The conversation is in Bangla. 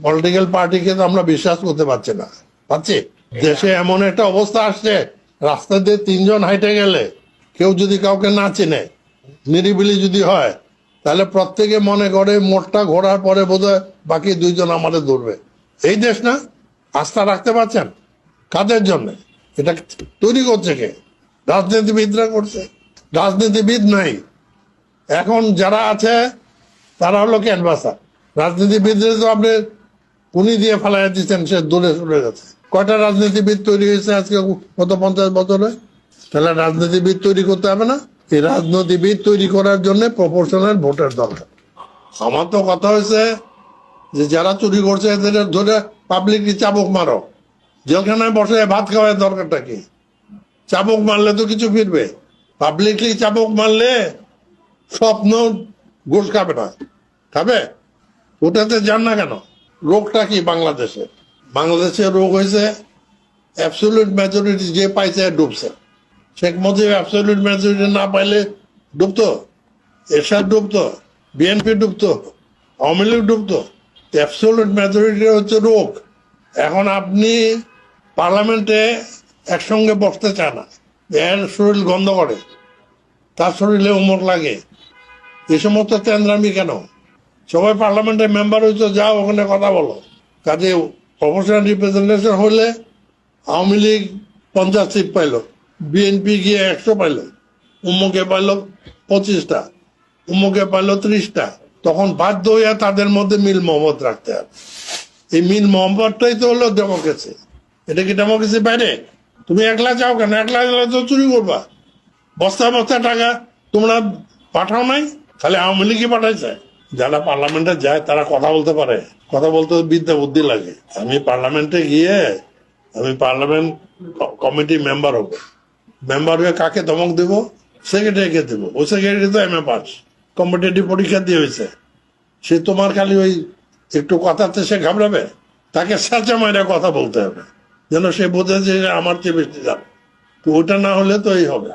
পলিটিক্যাল পার্টিকে তো আমরা বিশ্বাস করতে পারছি না, পাচ্ছি। দেশে এমন একটা অবস্থা আসছে, রাস্তা দিয়ে তিনজন হাইটে গেলে কেউ যদি কাউকে না চিনে, নিরিবিলি যদি হয়, তাহলে প্রত্যেকে মনে করে মোটটা ঘোরার পরে বোধহয় বাকি দুইজন আমাদের ধরবে। এই দেশ না? আস্থা রাখতে পারছেন? কাদের জন্য এটা তৈরি করছে? কে? রাজনীতিবিদরা করছে। রাজনীতিবিদ নাই, এখন যারা আছে তারা হলো ক্যানভাসার। রাজনীতিবিদদের তো আপনি উনি দিয়ে ফেলাই দিচ্ছেন, সে দূরে সরে গেছে। কয়টা রাজনীতিবিদ তৈরি হয়েছে আজকে গত 50 বছরে? তাহলে রাজনীতিবিদ তৈরি করতে হবে না? এই রাজনীতিবিদ তৈরি করার জন্য প্রপোর্শনাল ভোটের দরকার। আমার তো কথা হয়েছে যে যারা চুরি করছে এদের ধরে পাবলিকলি চাবুক মারো, জেলখানায় বসে ভাত খাওয়ার দরকারটা কি? চাবুক মারলে তো কিছু ফিরবে। পাবলিকলি চাবুক মারলে স্বপ্ন ঘুষ খাবে না, খাবে? ওটাতে যান না কেন? রোগটা কি বাংলাদেশে? বাংলাদেশের রোগ হয়েছে অ্যাবসলিউট মেজরিটি যে পাইছে ডুবছে। শেখ মুজিব অ্যাবসলিউট মেজরিটি না পাইলে ডুবতো, এরশাদ ডুবতো, বিএনপি ডুবতো, আওয়ামী লীগ ডুবতো। অ্যাবসলিউট মেজরিটি হচ্ছে রোগ। এখন আপনি পার্লামেন্টে একসঙ্গে বসতে চান না, এর শরীর গন্ধ করে, তার শরীরে উমর লাগে, এই সমস্ত তেন্দ্রামি কেন? সবাই পার্লামেন্টের মেম্বার হইতো, যাও ওখানে কথা বলো। কাজে প্রপোর্শনাল রিপ্রেজেন্টেশন হলে আওয়ামী লীগ 50 সিট পাইল, বিএনপি গিয়ে 100 পাইল, উম্মুকে পাইল 25টা, উম্মুকে পাইল 30টা। তখন বাধ্য হইয়া তাদের মধ্যে মিল মহব্বত রাখতে হবে। এই মিল মহব্বতটাই তো হলো ডেমোক্রেসি। এটা কি ডেমোক্রেসি বাইরে? তুমি একলা যাও কেন? একলা তো চুরি করবা। বস্তা বস্তা টাকা তোমরা পাঠাও নাই, খালি আওয়ামী লীগই পাঠাইছে। যারা পার্লামেন্টে যায় তারা কথা বলতে পারে, কথা বলতে বিদ্যা বুদ্ধি লাগে। আমি পার্লামেন্টে গিয়ে আমি পার্লামেন্ট কমিটি মেম্বার হবো, মেম্বার হয়ে কাকে ধমক দেবো? সেক্রেটারিকে দেবো। ও সেক্রেটারি তো এম এ পাস, কম্পিটিটিভ পরীক্ষা দিয়ে হয়েছে। সে তোমার খালি ওই একটু কথাতে সে ঘাবড়াবে? তাকে সাচা মাইরা কথা বলতে হবে, যেন সে বোঝে যে আমার চেয়ে বেশি জানে। তো ওটা না হলে তো এই হবে।